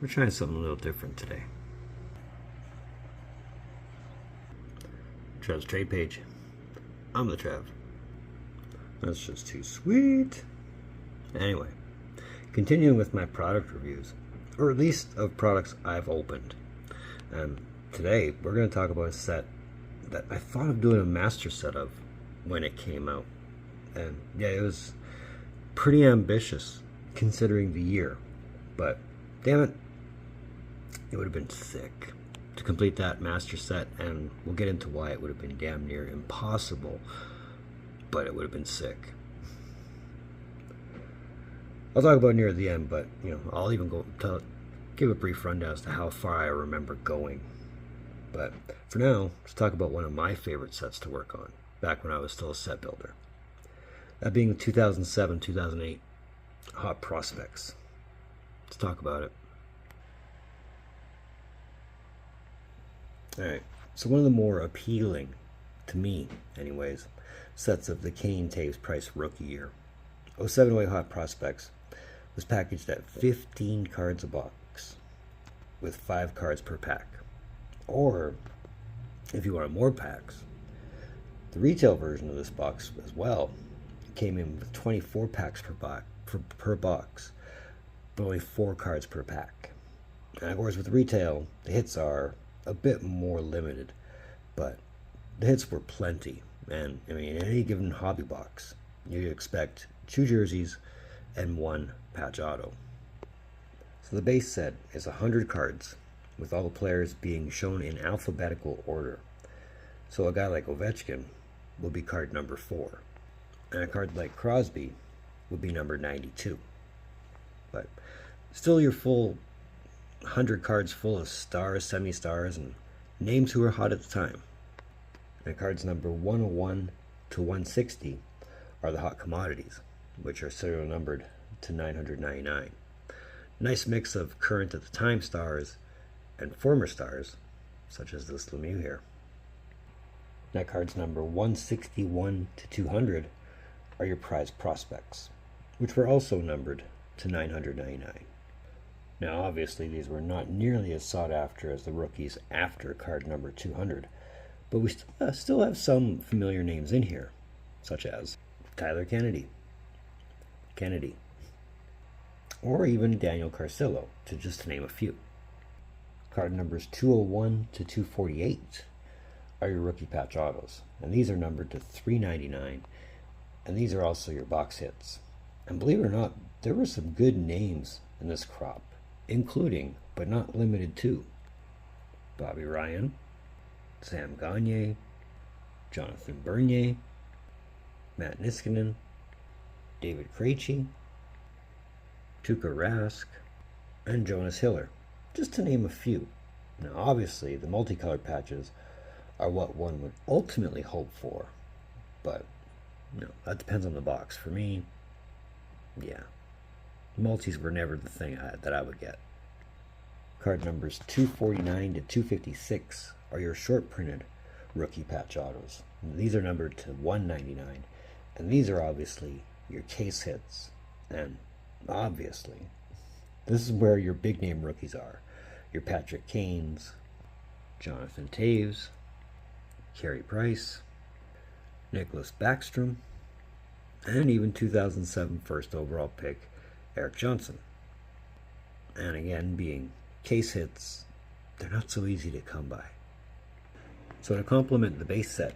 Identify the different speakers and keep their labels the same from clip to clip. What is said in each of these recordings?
Speaker 1: We're trying something a little different today. Trev's trade page. I'm the Trev. That's just too sweet. Anyway, continuing with my product reviews, or at least of products I've opened. Today we're going to talk about a set that I thought of doing a master set of when it came out. And yeah, it was pretty ambitious considering the year, but damn it, it would have been sick to complete that master set, and we'll get into why it would have been damn near impossible, but it would have been sick. I'll talk about it near the end, but I'll even give a brief rundown as to how far I remember going. But for now, let's talk about one of my favorite sets to work on, back when I was still a set builder. That being the 2007-2008 Hot Prospects. Let's talk about it. Alright, so one of the more appealing, to me anyways, sets of the Kane Taves Price rookie year, 07-08 Hot Prospects, was packaged at 15 cards a box, with 5 cards per pack. Or, if you wanted more packs, the retail version of this box as well came in with 24 packs per box, but only 4 cards per pack. And of course, with retail, the hits are a bit more limited, but the hits were plenty. And in any given hobby box, you expect 2 jerseys and 1 patch auto. So the base set is 100 cards, with all the players being shown in alphabetical order. So a guy like Ovechkin will be card number 4, and a card like Crosby would be number 92. But still your full 100 cards full of stars, semi-stars, and names who were hot at the time. And cards number 101 to 160 are the hot commodities, which are serial numbered to 999. Nice mix of current at the time stars and former stars, such as this Lemieux here. Now cards number 161 to 200 are your prize prospects, which were also numbered to 999. Now obviously these were not nearly as sought after as the rookies after card number 200, but we still have some familiar names in here, such as Tyler Kennedy, or even Daniel Carcillo, just to name a few. Card numbers 201 to 248 are your rookie patch autos, and these are numbered to 399, and these are also your box hits. And believe it or not, there were some good names in this crop, including, but not limited to, Bobby Ryan, Sam Gagner, Jonathan Bernier, Matt Niskanen, David Krejci, Tuukka Rask, and Jonas Hiller, just to name a few. Now obviously the multicolored patches are what one would ultimately hope for, but that depends on the box. For me, yeah, multis were never the thing that I would get. Card numbers 249 to 256 are your short printed rookie patch autos. These are numbered to 199, and these are obviously your case hits. And obviously, this is where your big name rookies are. Your Patrick Kanes, Jonathan Taves, Carey Price, Nicholas Backstrom, and even 2007 first overall pick Eric Johnson. And again, being case hits, they're not so easy to come by. So to complement the base set,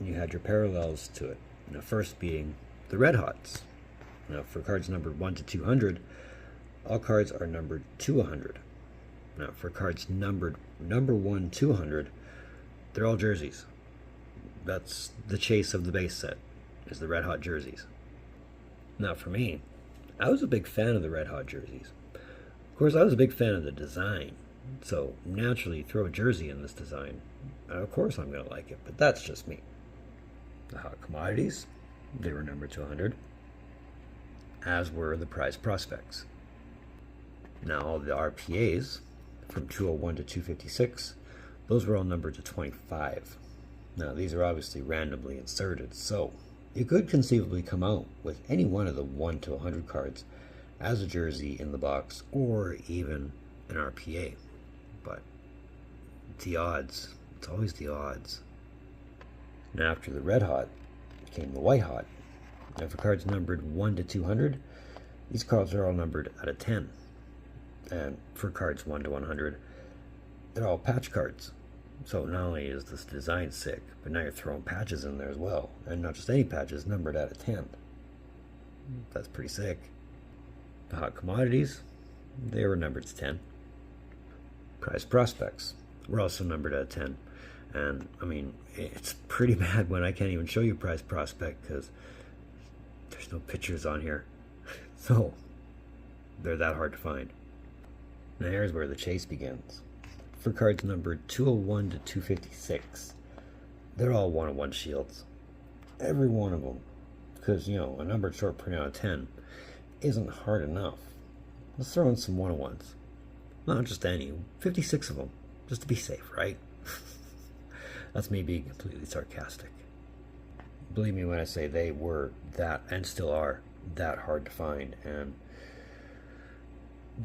Speaker 1: you had your parallels to it. First being the Red Hots. Now for cards numbered 1 to 200, all cards are numbered to 100. Now for cards numbered number 1 to 100, they're all jerseys. That's the chase of the base set, is the Red Hot jerseys. Now for me, I was a big fan of the Red Hot jerseys. Of course, I was a big fan of the design, so naturally throw a jersey in this design, of course I'm going to like it, but that's just me. The hot commodities, they were numbered to 100, as were the prize prospects. Now all the RPAs, from 201 to 256, those were all numbered to 25. Now these are obviously randomly inserted, so you could conceivably come out with any one of the 1 to 100 cards as a jersey in the box, or even an RPA, but the odds, it's always the odds. And after the red hot came the white hot. Now for cards numbered 1 to 200, these cards are all numbered out of 10. And for cards 1 to 100, they're all patch cards. So not only is this design sick, but now you're throwing patches in there as well. And not just any patches, numbered out of 10. That's pretty sick. The hot commodities, they were numbered to 10. Prize prospects were also numbered out of 10. And I mean, it's pretty bad when I can't even show you prize prospect because there's no pictures on here. So they're that hard to find. Now here's where the chase begins. For cards numbered 201 to 256, they're all 101 shields. Every one of them. Because, you know, a numbered short print out of 10 isn't hard enough. Let's throw in some 101s. Not just any, 56 of them, just to be safe, right? That's me being completely sarcastic. Believe me when I say they were that, and still are, that hard to find. And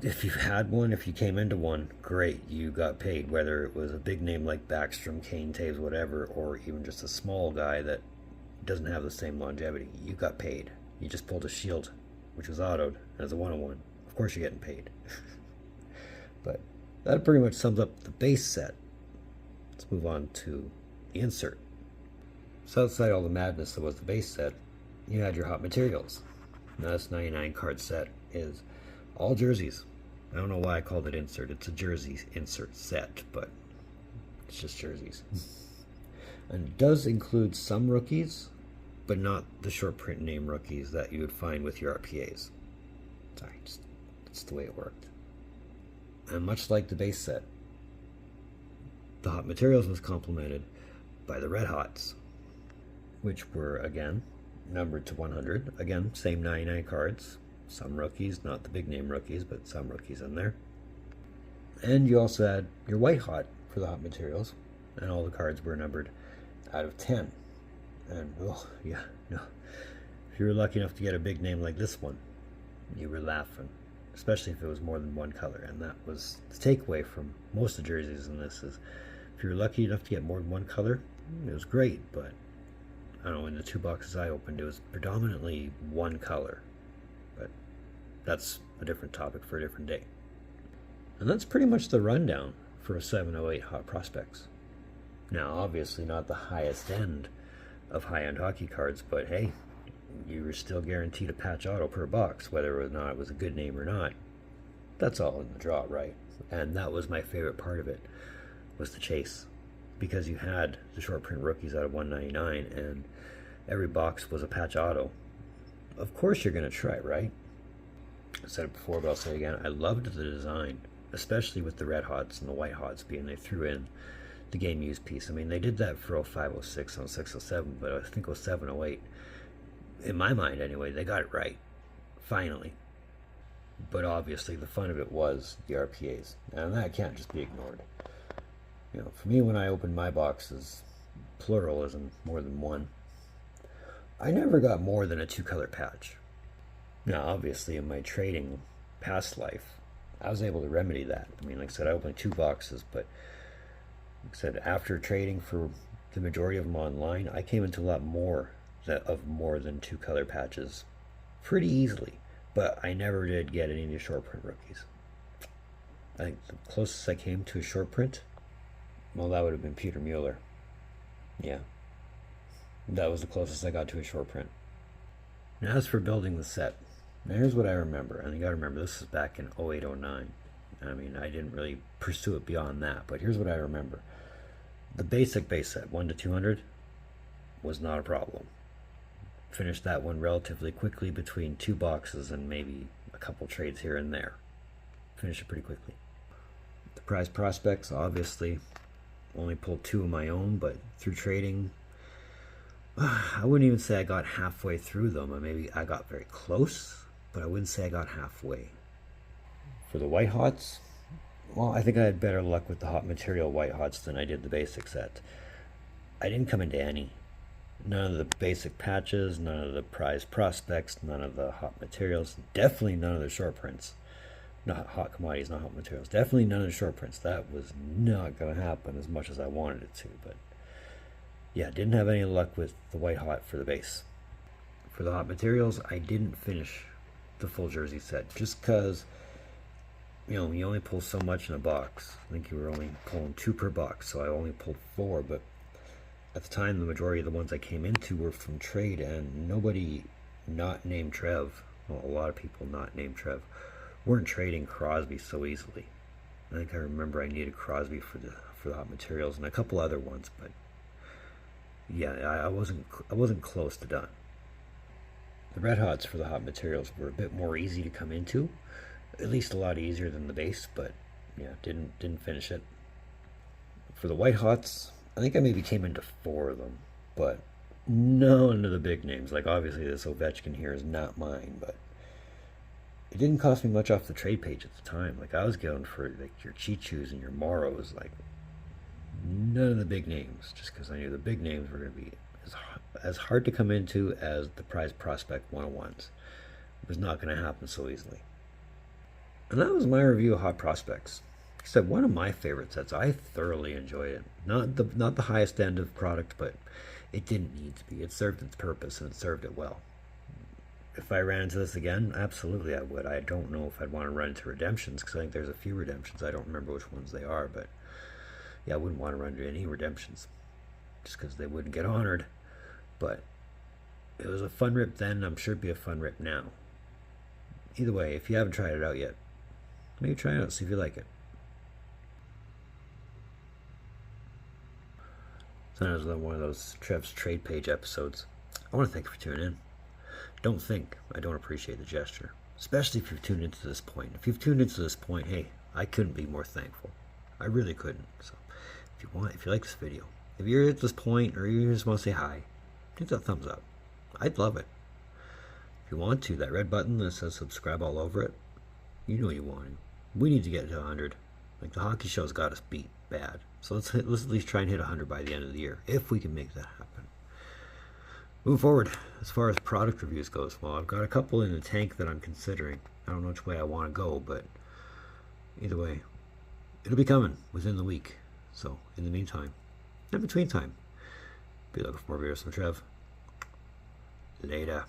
Speaker 1: if you've had one, if you came into one, great, you got paid. Whether it was a big name like Backstrom, Kane, Taves, whatever, or even just a small guy that doesn't have the same longevity, you got paid. You just pulled a shield, which was autoed as a 101. Of course you're getting paid. But that pretty much sums up the base set. Let's move on to the insert. So outside all the madness that was the base set, you had your hot materials. Now this 99 card set is all jerseys. I don't know why I called it insert. It's a jersey insert set, but it's just jerseys. And it does include some rookies, but not the short print name rookies that you would find with your RPAs. Sorry, that's the way it worked. And much like the base set, the hot materials was complemented by the red hots, which were, again, numbered to 100. Again, same 99 cards. Some rookies, not the big name rookies, but some rookies in there. And you also had your white hot for the hot materials, and all the cards were numbered out of 10. And, oh, yeah, no. If you were lucky enough to get a big name like this one, you were laughing. Especially if it was more than one color. And that was the takeaway from most of the jerseys in this is, if you were lucky enough to get more than one color, it was great. But, I don't know, in the 2 boxes I opened, it was predominantly one color. But that's a different topic for a different day. And that's pretty much the rundown for a 708 Hot Prospects. Now, obviously not the highest end of high-end hockey cards, but hey, you were still guaranteed a patch auto per box, whether or not it was a good name or not. That's all in the draw, right? And that was my favorite part of it, was the chase. Because you had the short print rookies out of 199, and every box was a patch auto. Of course you're going to try, right? I said it before, but I'll say it again. I loved the design, especially with the red hots and the white hots being they threw in the game use piece. I mean, they did that for 05, 06, 06, 07, but I think 07, 08. In my mind, anyway, they got it right. Finally. But obviously, the fun of it was the RPAs. And that can't just be ignored. You know, for me, when I opened my boxes, plural isn't more than one, I never got more than a 2-color patch. Now, obviously, in my trading past life, I was able to remedy that. I mean, like I said, I opened 2 boxes, but like I said, after trading for the majority of them online, I came into a lot more of more than 2-color patches pretty easily. But I never did get any of the short print rookies. I think the closest I came to a short print, well, that would have been Peter Mueller. Yeah. That was the closest I got to a short print. Now, as for building the set, now here's what I remember. And you gotta remember, this is back in 08, 09. I mean, I didn't really pursue it beyond that, but here's what I remember. The basic base set, 1 to 200, was not a problem. Finished that one relatively quickly between 2 boxes and maybe a couple trades here and there. Finished it pretty quickly. The prize prospects, obviously, only pulled 2 of my own, but through trading, I wouldn't even say I got halfway through them. Maybe I got very close, but I wouldn't say I got halfway. For the white hots, well, I think I had better luck with the hot material white hots than I did the basic set. I didn't come into any. None of the basic patches, none of the prize prospects, none of the hot materials, definitely none of the short prints. not hot commodities, not hot materials. Definitely none of the short prints. That was not going to happen as much as I wanted it to. But yeah, didn't have any luck with the white hot for the base. For the hot materials, I didn't finish the full jersey set just because, you know, you only pull so much in a box. I think you were only pulling 2 per box, so I only pulled 4. But at the time, the majority of the ones I came into were from trade, and nobody not named Trev, well, a lot of people not named Trev, weren't trading Crosby so easily. I think I remember I needed Crosby for the hot materials and a couple other ones, but yeah, I wasn't close to done. The red hots for the hot materials were a bit more easy to come into, at least a lot easier than the base, but yeah, didn't finish it. For the white hots, I think I maybe came into 4 of them, but none of the big names. Like obviously this Ovechkin here is not mine, but it didn't cost me much off the trade page at the time. Like I was going for like your Chichus and your Moros, like none of the big names, just because I knew the big names were going to be as hard to come into as the prize prospect 101s. It was not going to happen so easily. And that was my review of Hot Prospects. Like I said, one of my favorite sets. I thoroughly enjoyed it. Not the highest end of product, but it didn't need to be. It served its purpose and it served it well. If I ran into this again, absolutely I would. I don't know if I'd want to run into redemptions because I think there's a few redemptions. I don't remember which ones they are, but yeah, I wouldn't want to run into any redemptions just because they wouldn't get honored. But it was a fun rip then. I'm sure it'd be a fun rip now. Either way, if you haven't tried it out yet, maybe try it out, see if you like it. So that was one of those Trev's trade page episodes. I want to thank you for tuning in. Don't think I don't appreciate the gesture, especially if you've tuned into this point. If you've tuned into this point, hey, I couldn't be more thankful. I really couldn't. So if you like this video, if you're at this point or you just want to say hi, hit that thumbs up. I'd love it. If you want to, that red button that says subscribe all over it, you know you want to. We need to get to 100. Like the hockey show's got us beat bad. So let's at least try and hit 100 by the end of the year, if we can make that happen. Moving forward, as far as product reviews goes, well, I've got a couple in the tank that I'm considering. I don't know which way I want to go, but either way, it'll be coming within the week. So in the meantime, in between time, be looking for more videos from Trev. Later.